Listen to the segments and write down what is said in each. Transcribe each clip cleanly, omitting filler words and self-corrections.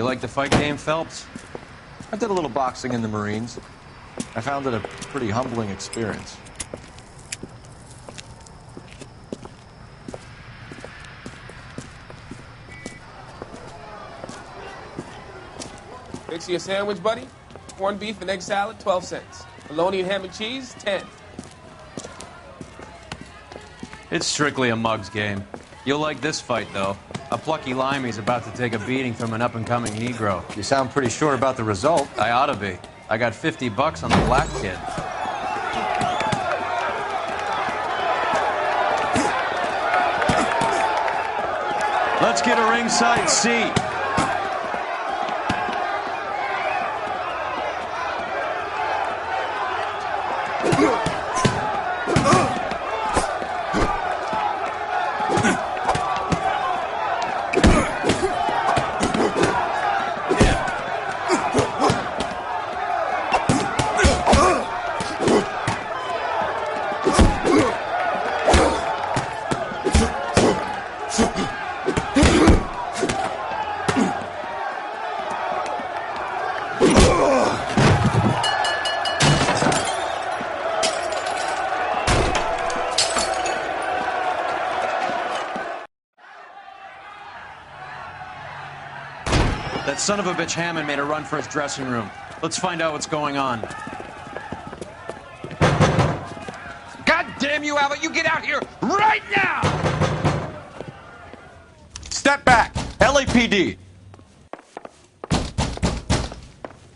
You like the fight game, Phelps? I did a little boxing in the Marines. I found it a pretty humbling experience. Fix you a sandwich, buddy? Corned beef and egg salad, 12 cents. Bologna and ham and cheese, 10. It's strictly a mug's game. You'll like this fight, though. A plucky limey's about to take a beating from an up-and-coming Negro. You sound pretty sure about the result. I ought to be. I got $50 on the black kid. Let's get a ringside seat. That son of a bitch Hammond made a run for his dressing room. Let's find out what's going on. God damn you, Albert! You get out here right now! Step back! LAPD!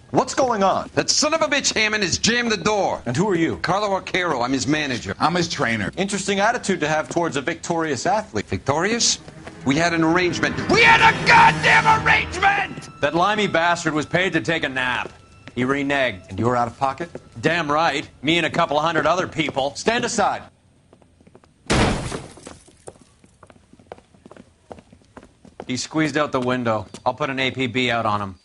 What's going on? That son of a bitch Hammond has jammed the door. And who are you? Carlo Arcaro, I'm his manager. I'm his trainer. Interesting attitude to have towards a victorious athlete. Victorious? We had an arrangement. We had a goddamn arrangement! That limey bastard was paid to take a nap. He reneged. And you were out of pocket? Damn right. Me and a couple hundred other people. Stand aside. He squeezed out the window. I'll put an APB out on him.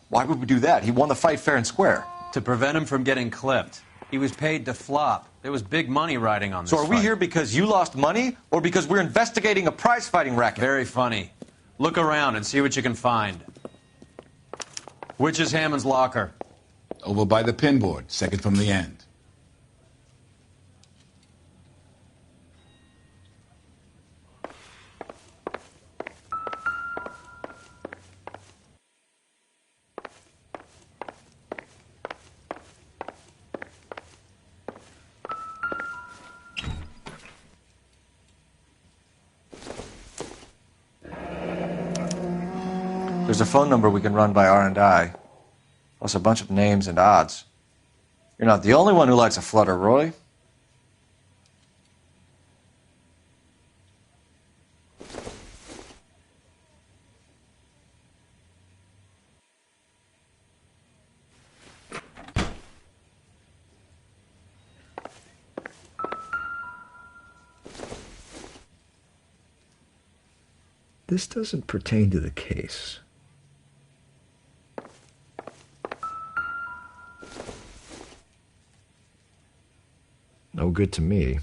Why would we do that? He won the fight fair and square. To prevent him from getting clipped. He was paid to flop. There was big money riding on this So are we fight. here because you lost money or because we're investigating a prize-fighting racket? Very funny. Look around and see what you can find. Which is Hammond's locker? Over by the pinboard, second from the end. There's a phone number we can run by R&I, plus a bunch of names and odds. You're not the only one who likes a flutter, Roy. This doesn't pertain to the case. No good to me.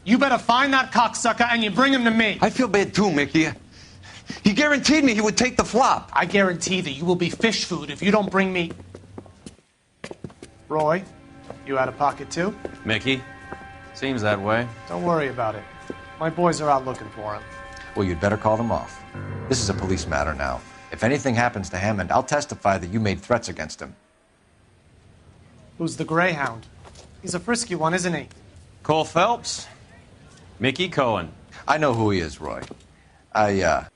You better find that cocksucker and you bring him to me. I feel bad too, Mickey. He guaranteed me he would take the flop. I guarantee that you will be fish food if you don't bring me... Roy, you out of pocket too? Mickey? Seems that way. Don't worry about it. My boys are out looking for him. Well, you'd better call them off. This is a police matter now. If anything happens to Hammond, I'll testify that you made threats against him. Who's the Greyhound? He's a frisky one, isn't he? Cole Phelps? Mickey Cohen. I know who he is, Roy. I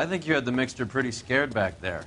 think you had the mixture pretty scared back there.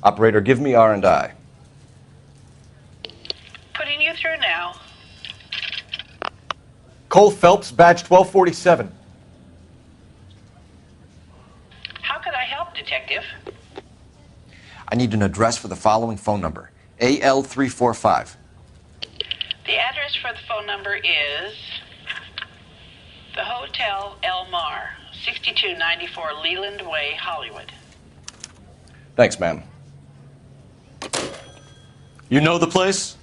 Operator, give me R&I. Putting you through now. Cole Phelps, badge 1247. How could I help, Detective? I need an address for the following phone number. AL345. The address for the phone number is the Hotel El Mar, 6294 Leland Way, Hollywood. Thanks, ma'am. You know the place?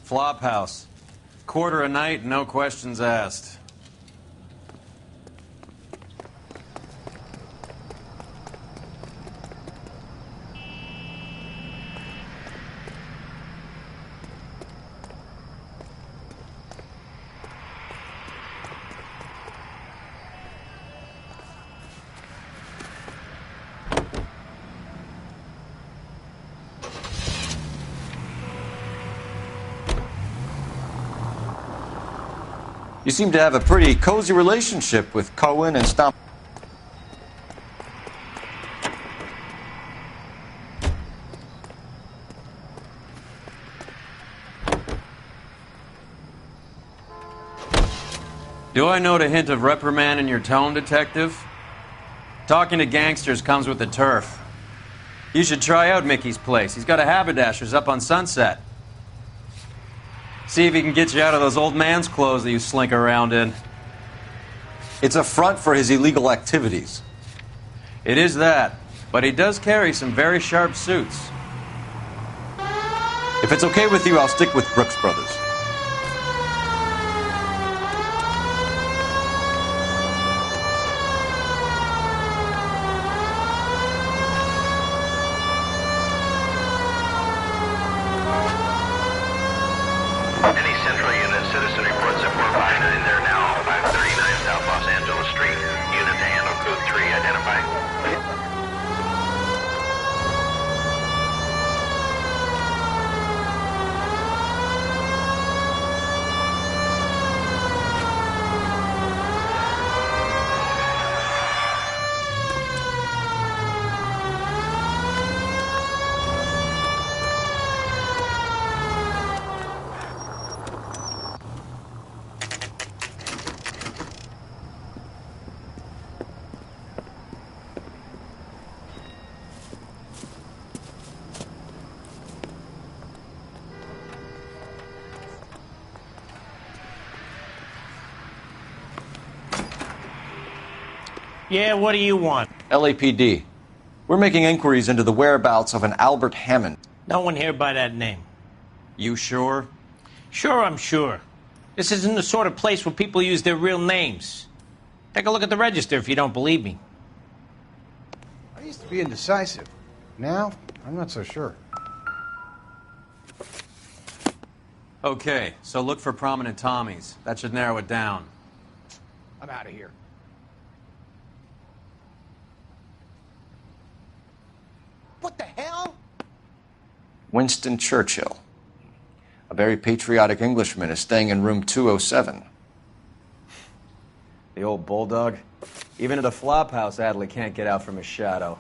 Flop house. Quarter a night, no questions asked. You seem to have a pretty cozy relationship with Cohen and Stomp. Do I note a hint of reprimand in your tone, Detective? Talking to gangsters comes with the turf. You should try out Mickey's place. He's got a haberdasher's up on Sunset. See if he can get you out of those old man's clothes that you slink around in. It's a front for his illegal activities. It is that, but he does carry some very sharp suits. If it's okay with you, I'll stick with Brooks Brothers. Yeah, what do you want? LAPD. We're making inquiries into the whereabouts of an Albert Hammond. No one here by that name. You sure? Sure, I'm sure. This isn't the sort of place where people use their real names. Take a look at the register if you don't believe me. I used to be indecisive. Now, I'm not so sure. Okay, so look for prominent Tommies. That should narrow it down. I'm out of here. What the hell? Winston Churchill. A very patriotic Englishman is staying in room 207. The old bulldog. Even at a flop house, Adley can't get out from his shadow.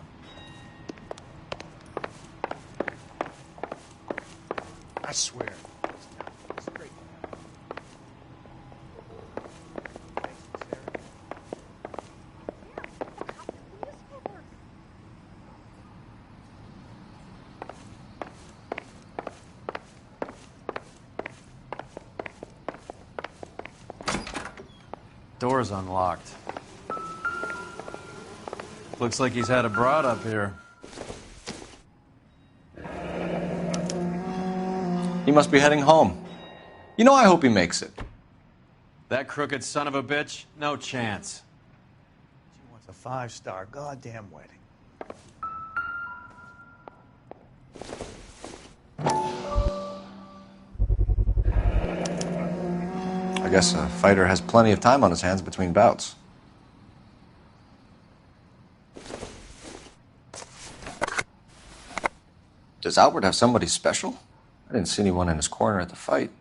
I swear. Door's unlocked. Looks like he's had a broad up here. He must be heading home. You know, I hope he makes it. That crooked son of a bitch? No chance. She wants a 5-star goddamn wedding. I guess a fighter has plenty of time on his hands between bouts. Does Albert have somebody special? I didn't see anyone in his corner at the fight.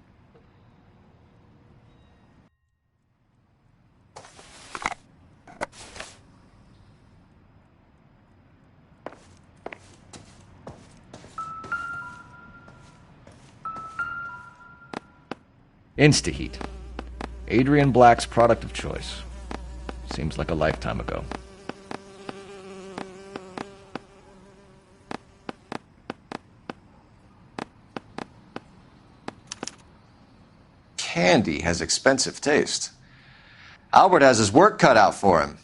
Instaheat. Adrian Black's product of choice. Seems like a lifetime ago. Candy has expensive taste. Albert has his work cut out for him.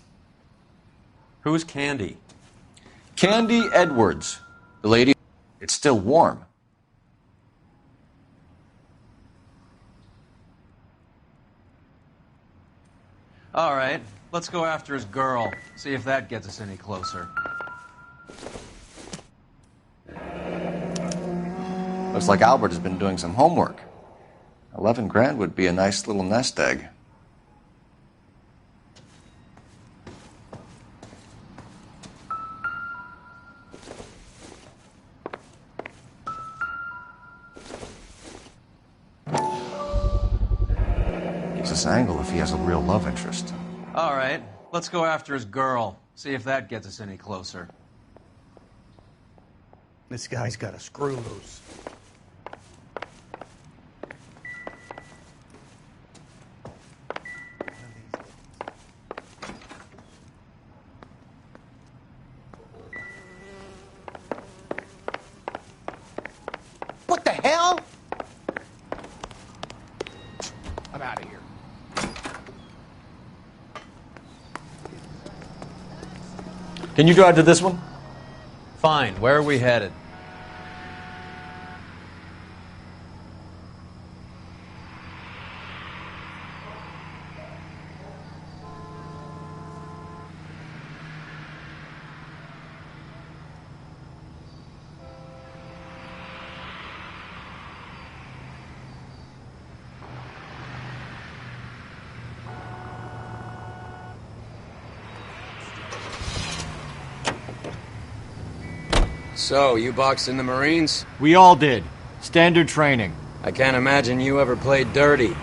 Who's Candy? Candy Edwards. The lady... It's still warm. All right, let's go after his girl. See if that gets us any closer. Looks like Albert has been doing some homework. 11 grand would be a nice little nest egg. Gives us an angle if he has a real love interest. All right, let's go after his girl. See if that gets us any closer. This guy's got a screw loose. What the hell? I'm out of here. Can you drive to this one? Fine, where are we headed? So, you boxed in the Marines? We all did. Standard training. I can't imagine you ever played dirty.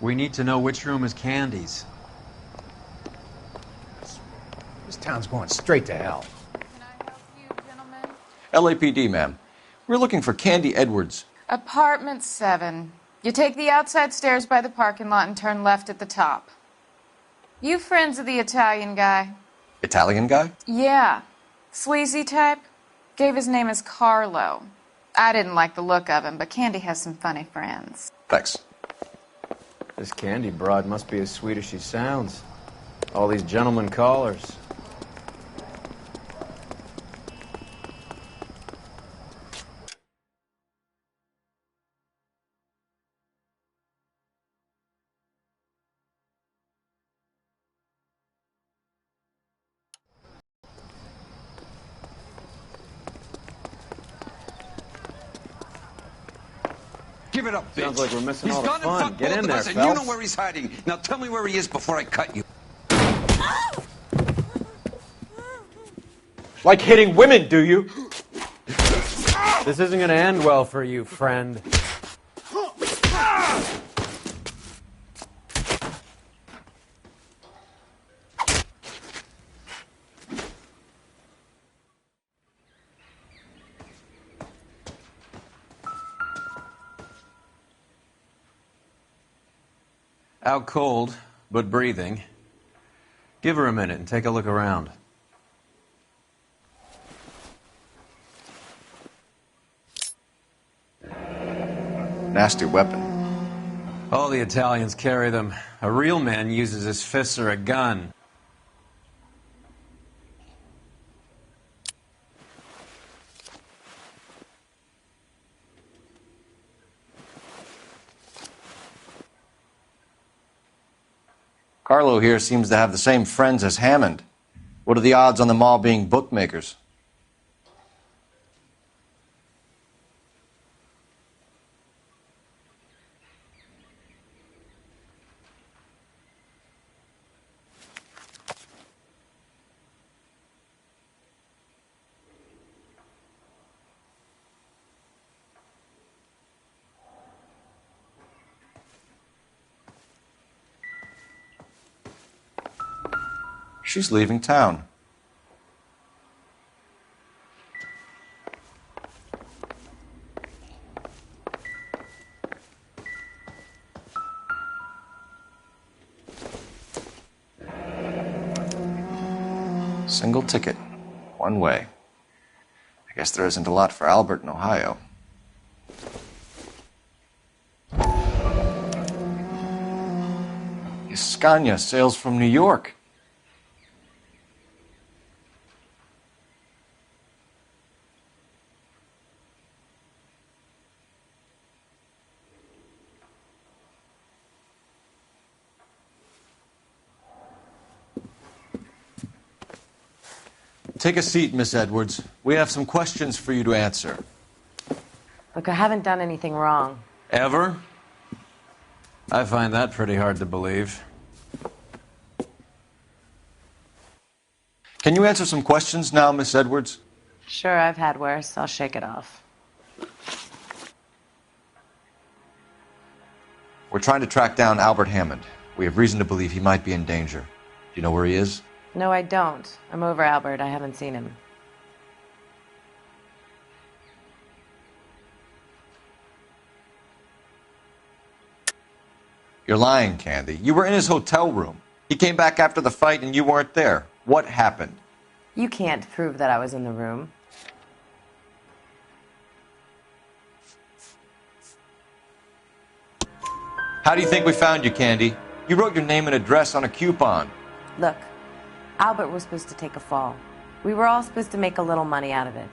We need to know which room is Candy's. This town's going straight to hell. Can I help you, gentlemen? LAPD, ma'am. We're looking for Candy Edwards. Apartment 7. You take the outside stairs by the parking lot and turn left at the top. You friends of the Italian guy? Italian guy? Yeah. Sleazy type? Gave his name as Carlo. I didn't like the look of him, but Candy has some funny friends. Thanks. This Candy broad must be as sweet as she sounds. All these gentlemen callers. Give it up, bitch. Sounds like we're missing He's all the gone fun. and fucked Get both in of there, us, and you know Phelps. where he's hiding. Now tell me where he is before I cut you. Like hitting women, do you? This isn't gonna end well for you, friend. Out cold, but breathing. Give her a minute and take a look around. Nasty weapon. All the Italians carry them. A real man uses his fists or a gun. Carlo here seems to have the same friends as Hammond. What are the odds on them all being bookmakers? She's leaving town. Single ticket, one way. I guess there isn't a lot for Albert in Ohio. Scania sails from New York. Take a seat, Miss Edwards. We have some questions for you to answer. Look, I haven't done anything wrong. Ever? I find that pretty hard to believe. Can you answer some questions now, Miss Edwards? Sure, I've had worse. I'll shake it off. We're trying to track down Albert Hammond. We have reason to believe he might be in danger. Do you know where he is? No, I don't. I'm over Albert. I haven't seen him. You're lying, Candy. You were in his hotel room. He came back after the fight and you weren't there. What happened? You can't prove that I was in the room. How do you think we found you, Candy? You wrote your name and address on a coupon. Look, Albert was supposed to take a fall. We were all supposed to make a little money out of it.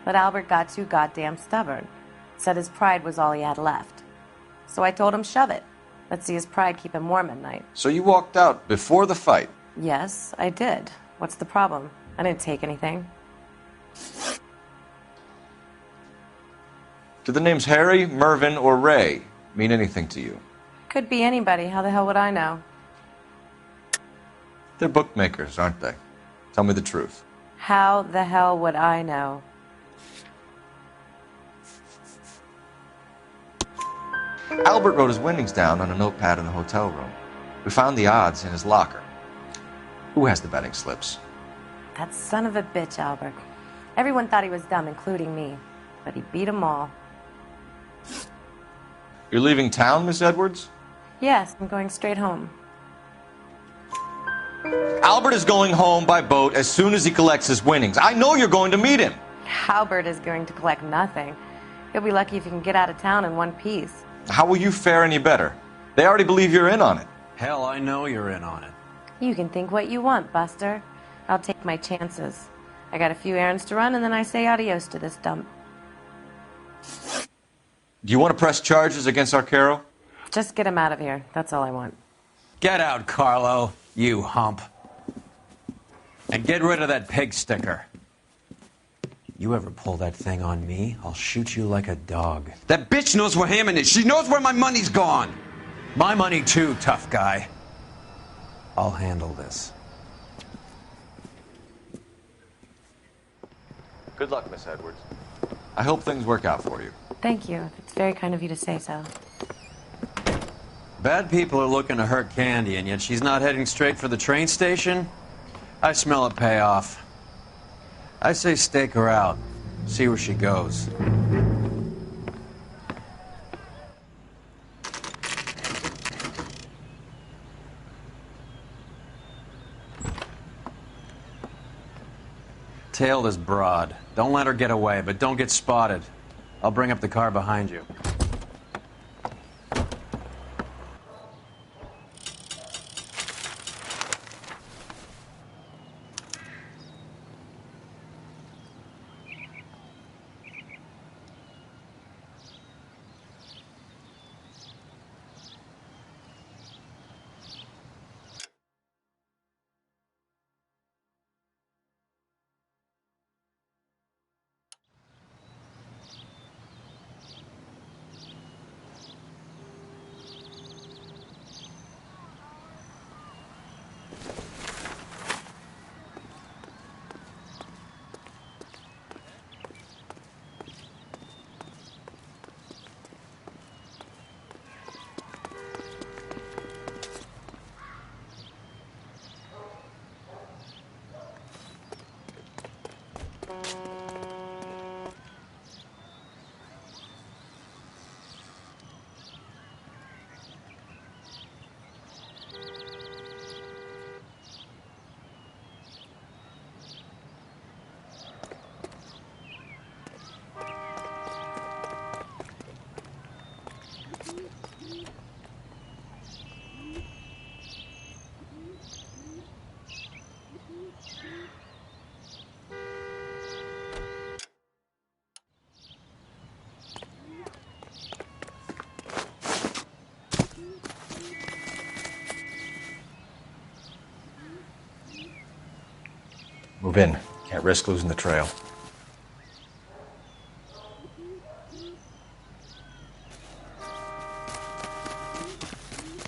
But Albert got too goddamn stubborn. Said his pride was all he had left. So I told him, shove it. Let's see his pride keep him warm at night. So you walked out before the fight? Yes, I did. What's the problem? I didn't take anything. Do the names Harry, Mervyn, or Ray mean anything to you? Could be anybody. How the hell would I know? They're bookmakers, aren't they? Tell me the truth. How the hell would I know? Albert wrote his winnings down on a notepad in the hotel room. We found the odds in his locker. Who has the betting slips? That son of a bitch, Albert. Everyone thought he was dumb, including me. But he beat them all. You're leaving town, Miss Edwards? Yes, I'm going straight home. Albert is going home by boat as soon as he collects his winnings. I know you're going to meet him. Albert is going to collect nothing. He'll be lucky if he can get out of town in one piece. How will you fare any better? They already believe you're in on it. Hell, I know you're in on it. You can think what you want, Buster. I'll take my chances. I got a few errands to run, and then I say adios to this dump. Do you want to press charges against Arcaro? Just get him out of here. That's all I want. Get out, Carlo, you hump. And get rid of that pig sticker. You ever pull that thing on me, I'll shoot you like a dog. That bitch knows where Hammond is. She knows where my money's gone. My money too, tough guy. I'll handle this. Good luck, Miss Edwards. I hope things work out for you. Thank you. It's very kind of you to say so. Bad people are looking to hurt Candy, and yet she's not heading straight for the train station? I smell a payoff. I say stake her out. See where she goes. Tail this broad. Don't let her get away, but don't get spotted. I'll bring up the car behind you. Move in. Can't risk losing the trail.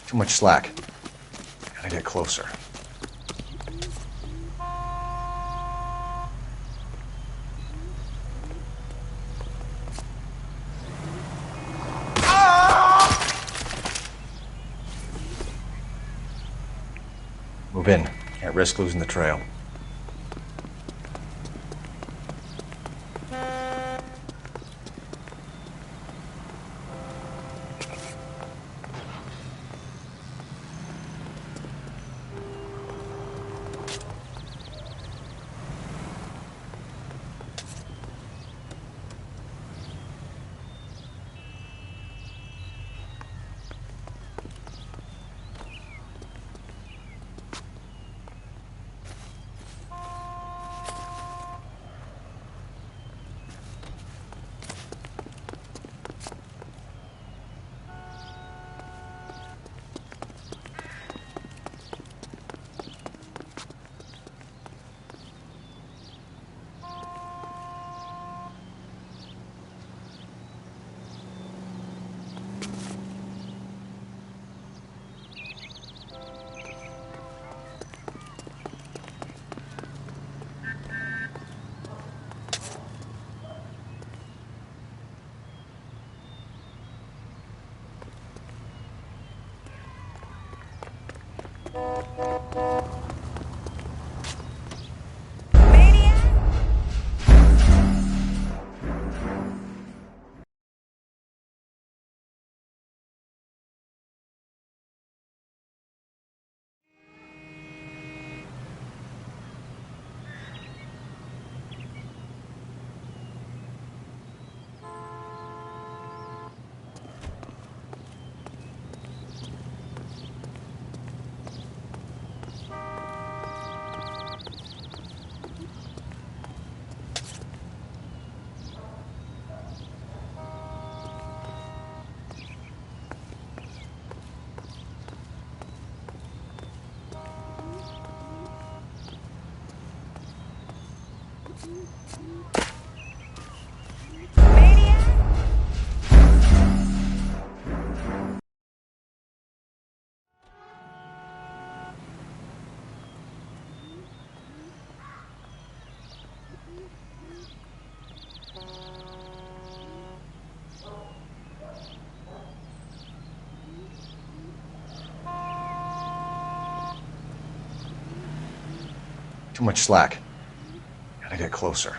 Too much slack. Gotta get closer. Move in. Can't risk losing the trail. Too much slack. Gotta get closer.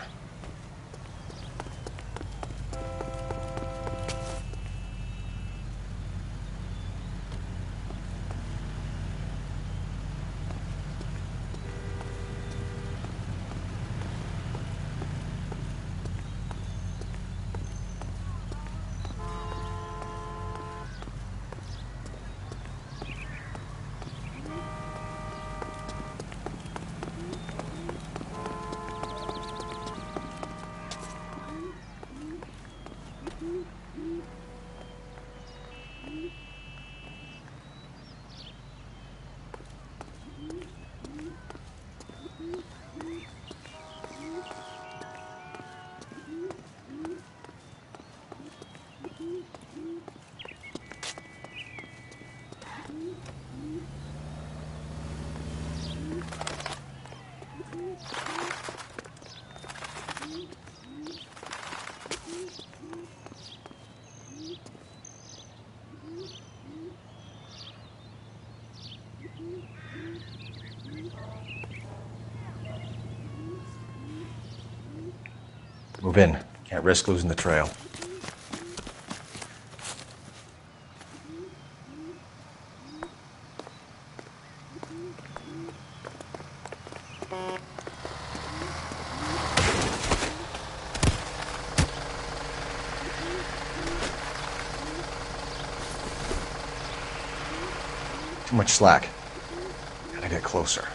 Move in. Can't risk losing the trail. Too much slack. Gotta get closer.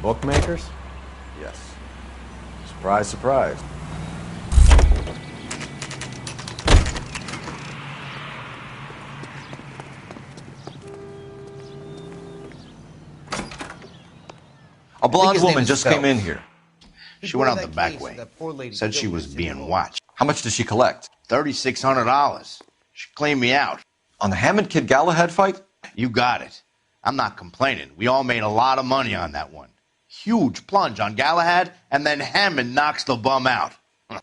Bookmakers? Yes. Surprise, surprise. A blonde woman just came in here. She went out the back way. Said she was being watched. How much did she collect? $3,600. She cleaned me out. On the Hammond Kid Galahad fight? You got it. I'm not complaining. We all made a lot of money on that one. Huge plunge on Galahad, and then Hammond knocks the bum out.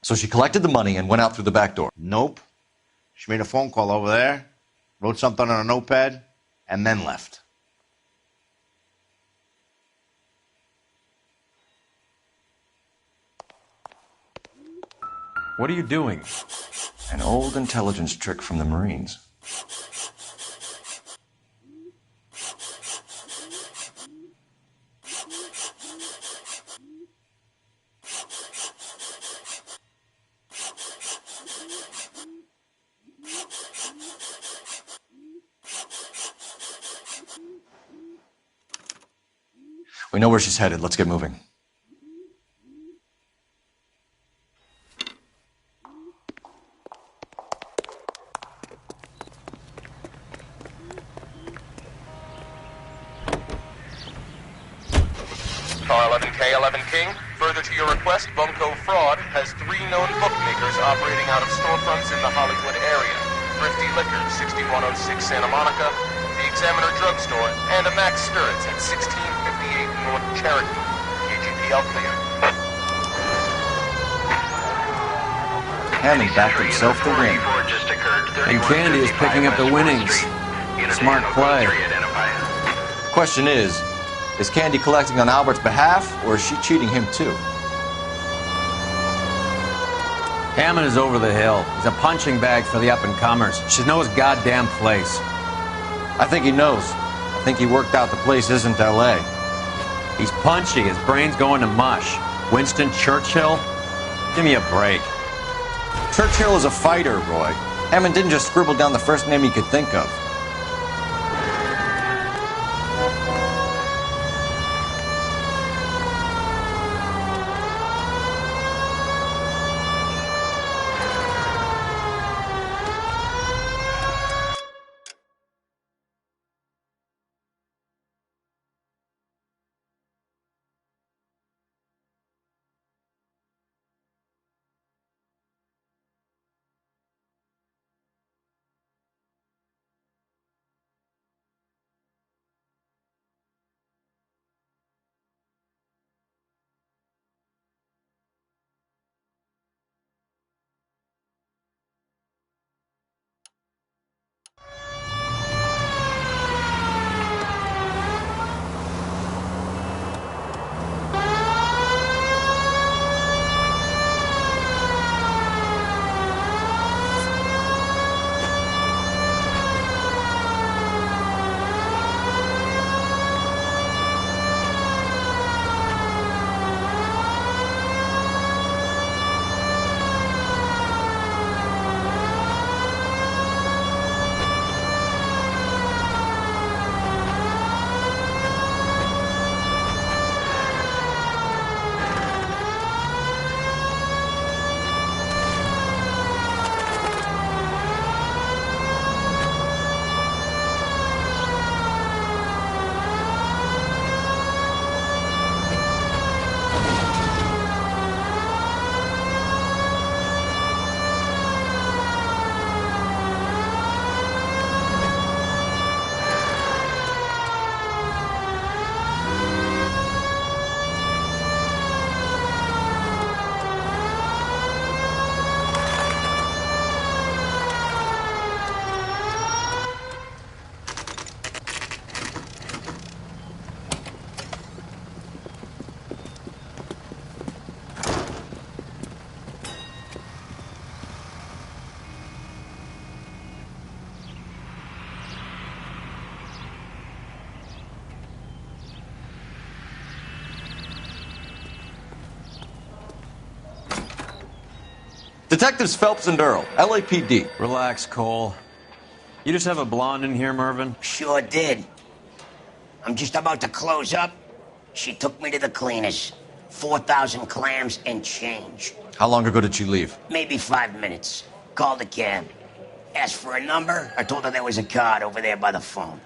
So she collected the money and went out through the back door? Nope. She made a phone call over there, wrote something on a notepad, and then left. What are you doing? An old intelligence trick from the Marines. We know where she's headed. Let's get moving. Car 11K, 11 King. Further to your request, Bunko Fraud has 3 known bookmakers operating out of storefronts in the Hollywood area. Thrifty Liquor, 6106 Santa Monica, the Examiner Drugstore, and a Max Spirits at 1658 North Cherokee. KGPL clear. Hammond backed himself to win. And Candy is picking up the winnings. Smart play. Question is Candy collecting on Albert's behalf, or is she cheating him too? Hammond is over the hill. He's a punching bag for the up-and-comers. She knows his goddamn place. I think he knows. I think he worked out the place isn't L.A. He's punchy. His brain's going to mush. Winston Churchill? Give me a break. Churchill is a fighter, Roy. Hammond didn't just scribble down the first name he could think of. Detectives Phelps and Earl, LAPD. Relax, Cole. You just have a blonde in here, Mervyn? Sure did. I'm just about to close up. She took me to the cleaners. 4,000 clams and change. How long ago did you leave? Maybe 5 minutes. Called a cab. Asked for a number. I told her there was a card over there by the phone.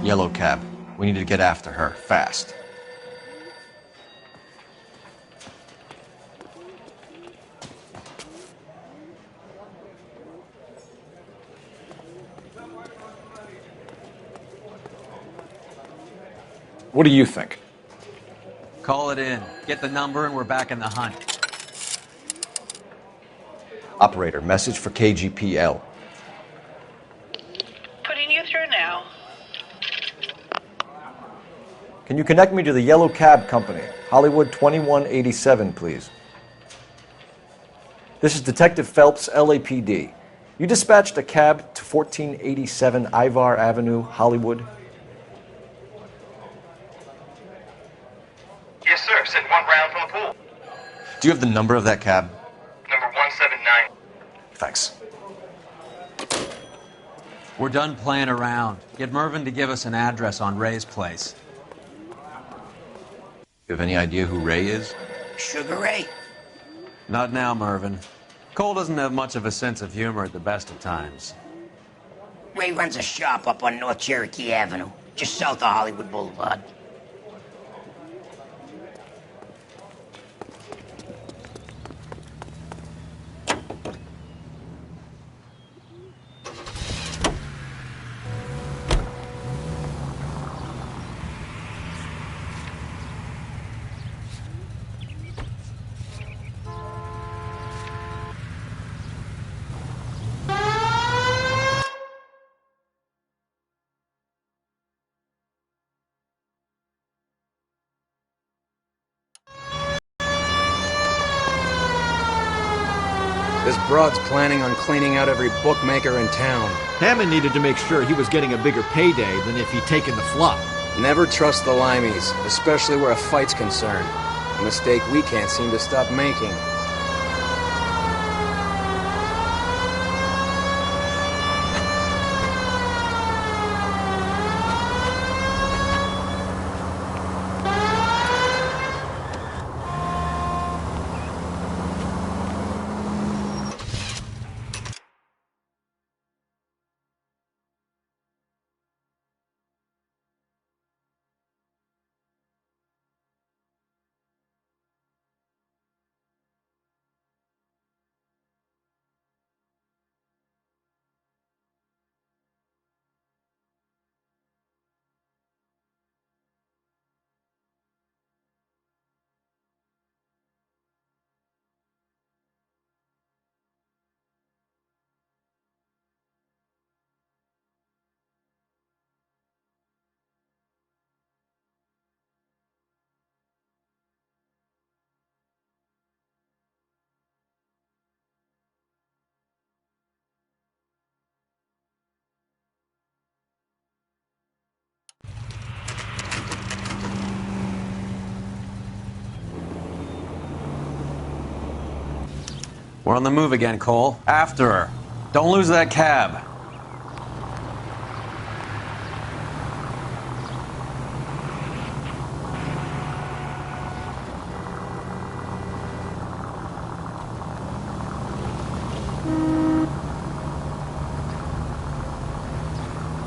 Yellow cab. We need to get after her, fast. What do you think? Call it in. Get the number and we're back in the hunt. Operator, message for KGPL. Putting you through now. Can you connect me to the Yellow Cab Company, Hollywood 2187, please? This is Detective Phelps, LAPD. You dispatched a cab to 1487 Ivar Avenue, Hollywood? Yes, sir. Sent one round from the pool. Do you have the number of that cab? Number 179. Thanks. We're done playing around. Get Mervyn to give us an address on Ray's place. You have any idea who Ray is? Sugar Ray? Not now, Mervyn. Cole doesn't have much of a sense of humor at the best of times. Ray runs a shop up on North Cherokee Avenue, just south of Hollywood Boulevard. This broad's planning on cleaning out every bookmaker in town. Hammond needed to make sure he was getting a bigger payday than if he'd taken the flop. Never trust the limeys, especially where a fight's concerned. A mistake we can't seem to stop making. We're on the move again, Cole. After her. Don't lose that cab.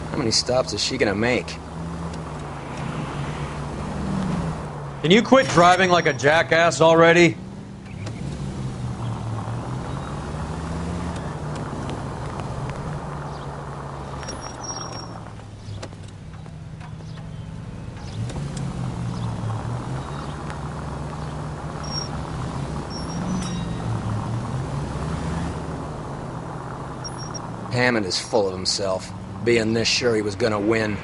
How many stops is she gonna make? Can you quit driving like a jackass already? Hammond is full of himself, being this sure he was gonna win.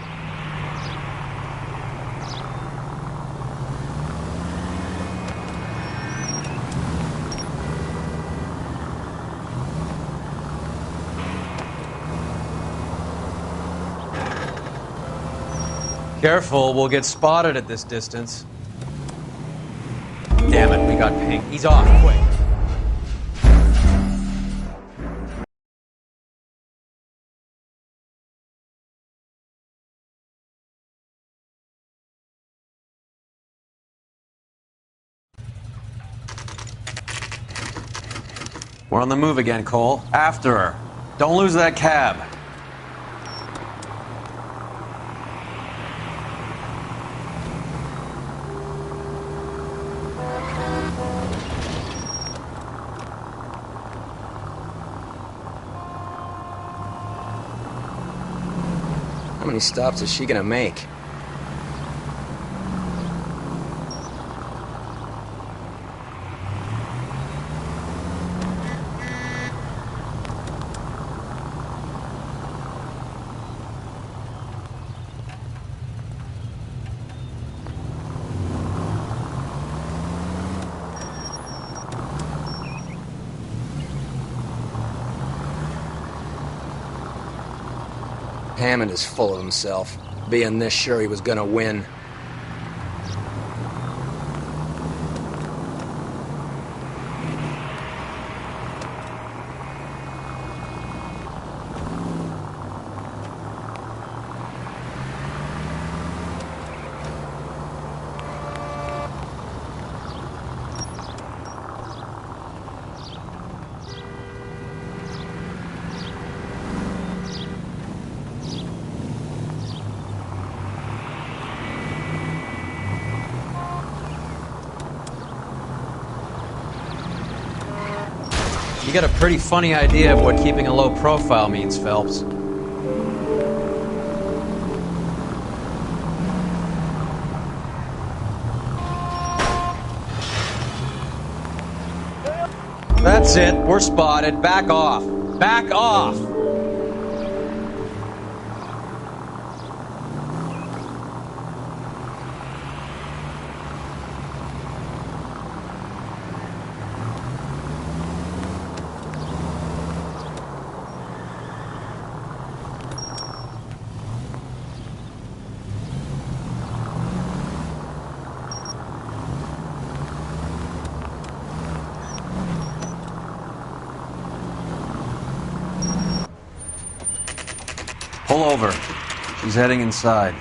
Careful, we'll get spotted at this distance. Damn it, we got pink. He's off, quick. We're on the move again, Cole. After her. Don't lose that cab. How many stops is she gonna make? Hammond is full of himself, being this sure he was gonna win. You got a pretty funny idea of what keeping a low profile means, Phelps. That's it. We're spotted. Back off. Back off! Pull over. She's heading inside.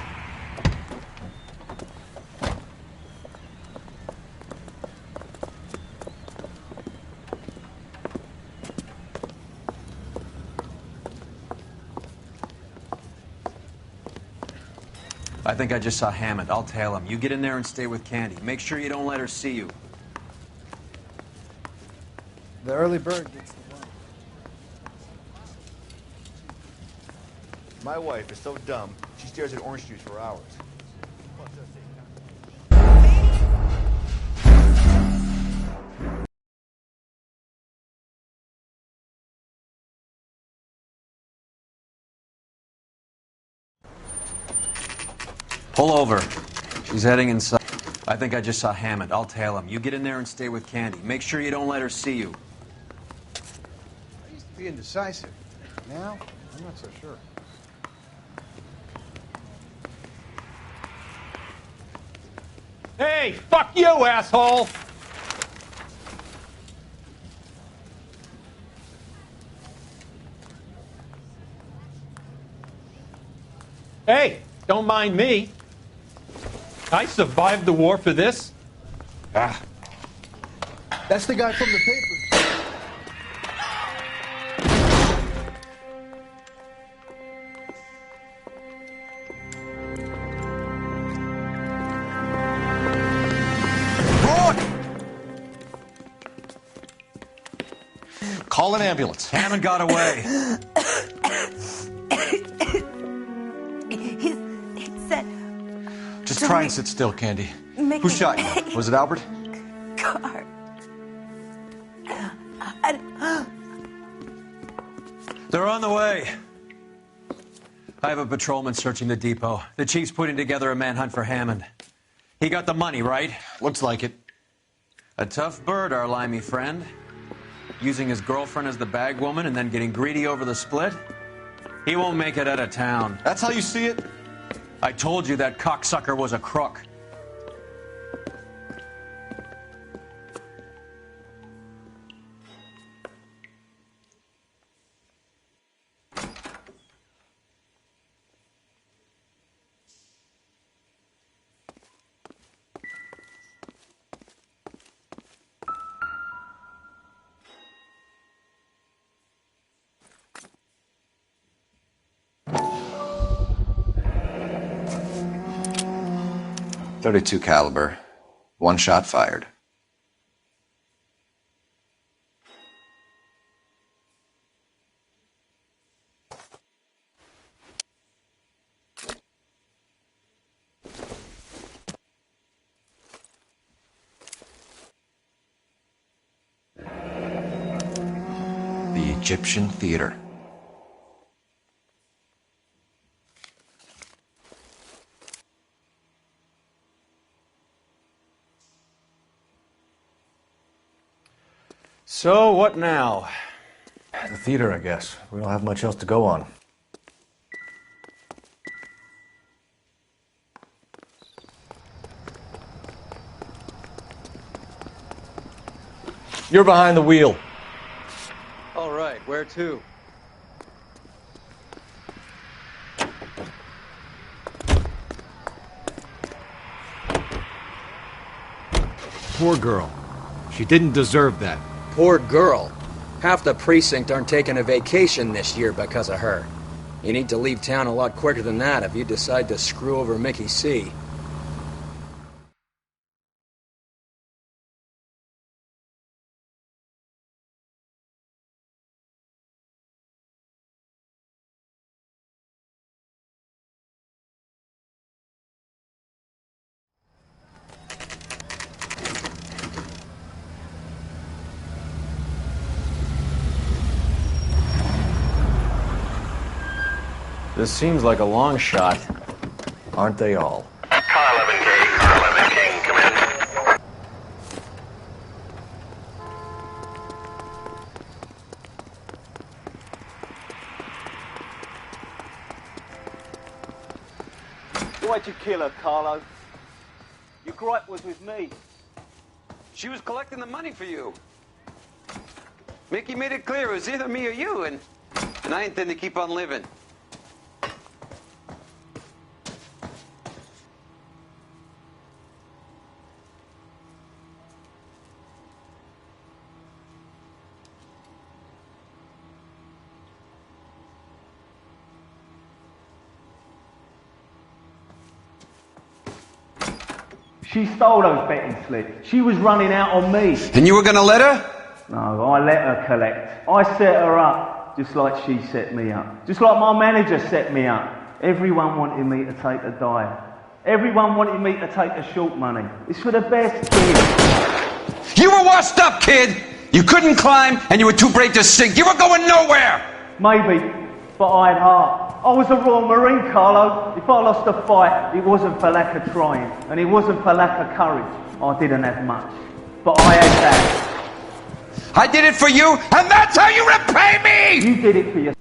I think I just saw Hammond. I'll tail him. You get in there and stay with Candy. Make sure you don't let her see you. The early bird gets the worm. My wife is so dumb, she stares at orange juice for hours. Pull over. She's heading inside. I think I just saw Hammond. I'll tail him. You get in there and stay with Candy. Make sure you don't let her see you. I used to be indecisive. Now, I'm not so sure. Hey, fuck you, asshole! Hey, don't mind me. I survived the war for this. Ah. That's the guy from the paper. Call an ambulance. Hammond got away. He said... Just try and sit still, Candy. Mickey. Who shot you? Was it Albert? Car. They're on the way. I have a patrolman searching the depot. The chief's putting together a manhunt for Hammond. He got the money, right? Looks like it. A tough bird, our limey friend. Using his girlfriend as the bag woman and then getting greedy over the split. He won't make it out of town. That's how you see it? I told you that cocksucker was a crook. .32 caliber. One shot fired. The Egyptian Theater. So, what now? The theater, I guess. We don't have much else to go on. You're behind the wheel. All right, where to? Poor girl. She didn't deserve that. Poor girl. Half the precinct aren't taking a vacation this year because of her. You need to leave town a lot quicker than that if you decide to screw over Mickey C. This seems like a long shot. Aren't they all? Car 11K, Car 11 King, come in. Why'd you kill her, Carlo? Your gripe was with me. She was collecting the money for you. Mickey made it clear it was either me or you, and I intend to keep on living. She stole those betting slips. She was running out on me. And you were gonna let her? No, I let her collect. I set her up, just like she set me up. Just like my manager set me up. Everyone wanted me to take a dive. Everyone wanted me to take the short money. It's for the best kid. You were washed up, kid! You couldn't climb, and you were too brave to sink. You were going nowhere! Maybe, but I had heart. I was a Royal Marine, Carlo. If I lost a fight, it wasn't for lack of trying, and it wasn't for lack of courage. I didn't have much, but I had that. I did it for you, and that's how you repay me! You did it for yourself.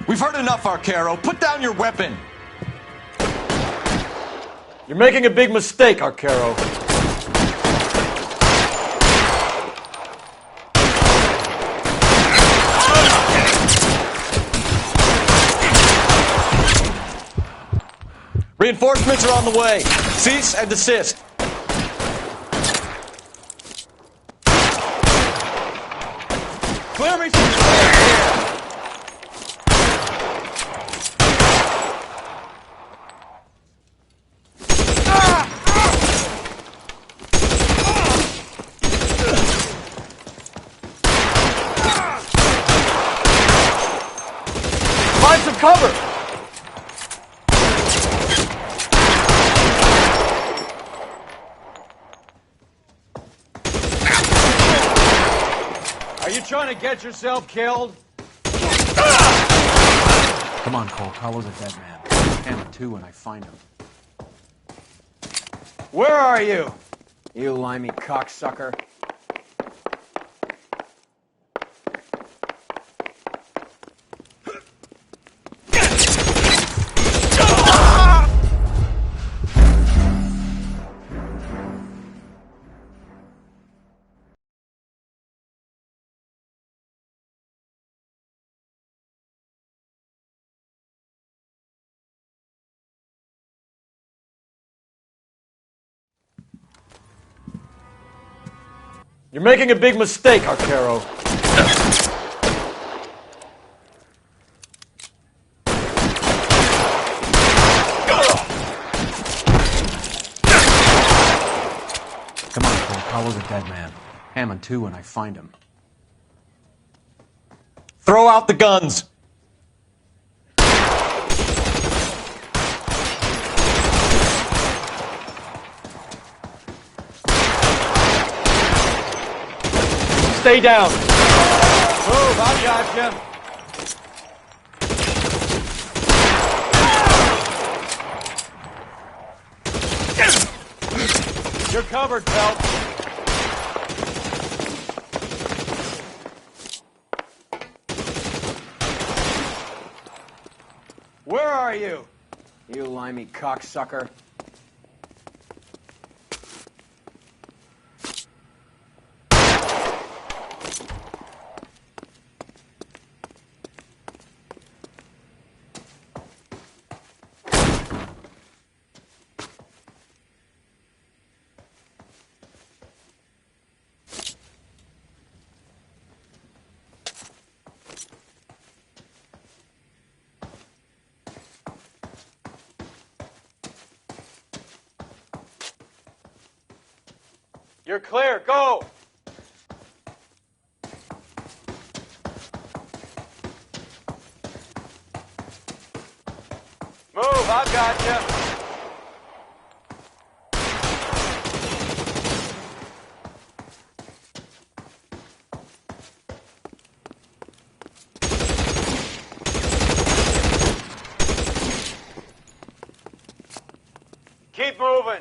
We've heard enough, Arcaro. Put down your weapon. You're making a big mistake, Arcaro. Reinforcements are on the way. Cease and desist. Clear me some space here. Find some cover! Are you trying to get yourself killed? Come on, Cole. Carlo's a dead man. Damn it, too, when I find him. Where are you? You limey cocksucker. You're making a big mistake, Arcaro. Come on, Cole. Carlo's a dead man. Hammond, too, when I find him. Throw out the guns! Stay down. Move, I got you. You're covered, Pelt. Where are you? You limey cocksucker. You're clear. Go! Move, I've got you. Keep moving.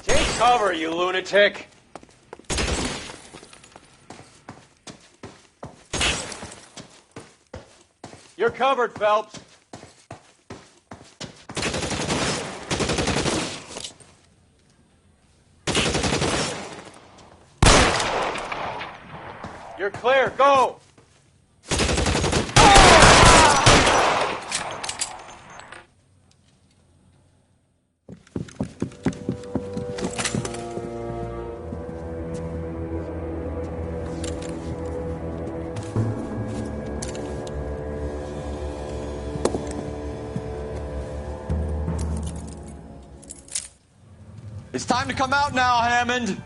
Take cover, you lunatic. You're covered, Phelps. You're clear. Go! It's time to come out now, Hammond.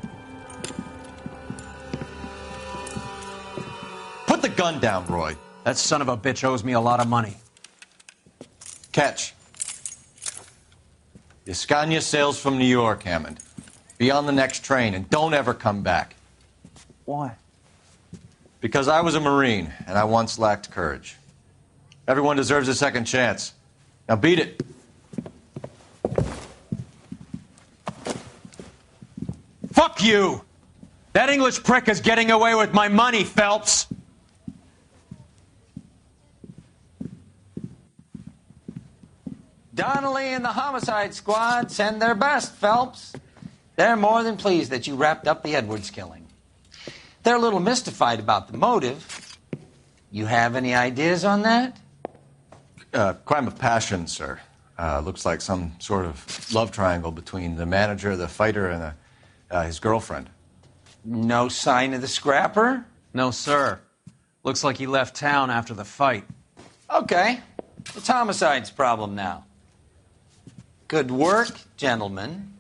Put the gun down, Roy. That son of a bitch owes me a lot of money. Catch. Yascania sails from New York, Hammond. Be on the next train and don't ever come back. Why? Because I was a Marine and I once lacked courage. Everyone deserves a second chance. Now beat it. Fuck you! That English prick is getting away with my money, Phelps! Donnelly and the homicide squad send their best, Phelps. They're more than pleased that you wrapped up the Edwards killing. They're a little mystified about the motive. You have any ideas on that? Crime of passion, sir. Looks like some sort of love triangle between the manager, the fighter, and his girlfriend. No sign of the scrapper? No, sir. Looks like he left town after the fight. Okay. It's homicide's problem now. Good work, gentlemen.